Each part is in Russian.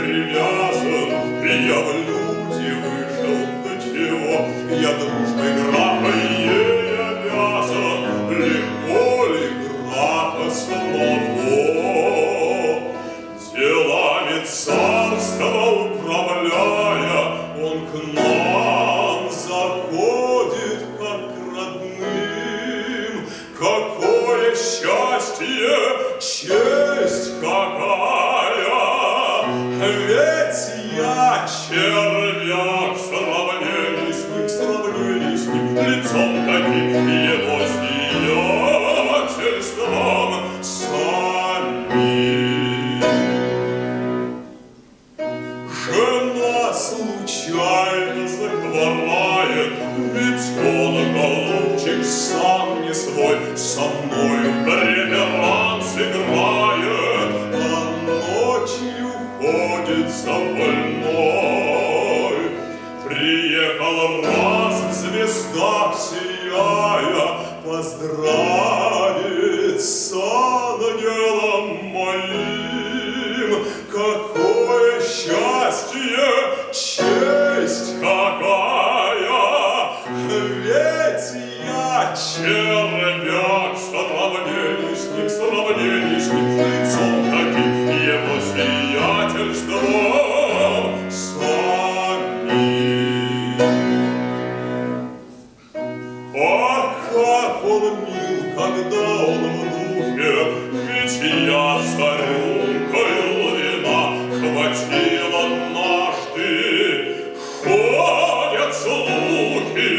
привязан, я в люди вышел, до чего я дружбой графа ей обязан, легко ли графа самого делами царства управляя, он к нам заходит как к родным. Какое счастье, честь какая! Ведь я червяк, в сравнении с ним, лицом таким его сиятельством самим. Жена случайно захворает, ведь он, голубчик, сам не свой, со мною в преферанс играет, а ночью ходит за больной. Приехал раз звезда сияя, поздравить с ангелом моим. Какое счастье, честь какая! Ведь я червяк, в сравнении с ним, лицом таким его сиятельством самим. А как он мил, когда он в духе, ведь я за рюмкою вина хватил однажды. Ходят слухи,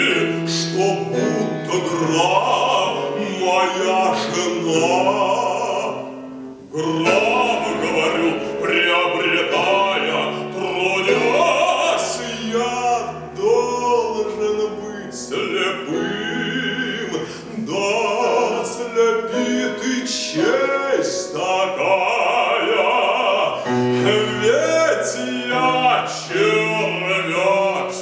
что будто граф моя жена. Граф, говорю, приобретая, трудясь, я должен быть слепым. Да, слепит и честь такая, ведь я червяк, в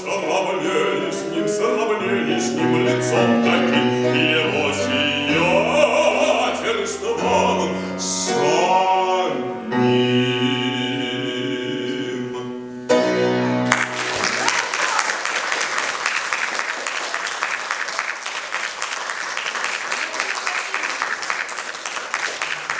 сравнении с ним, лицом таким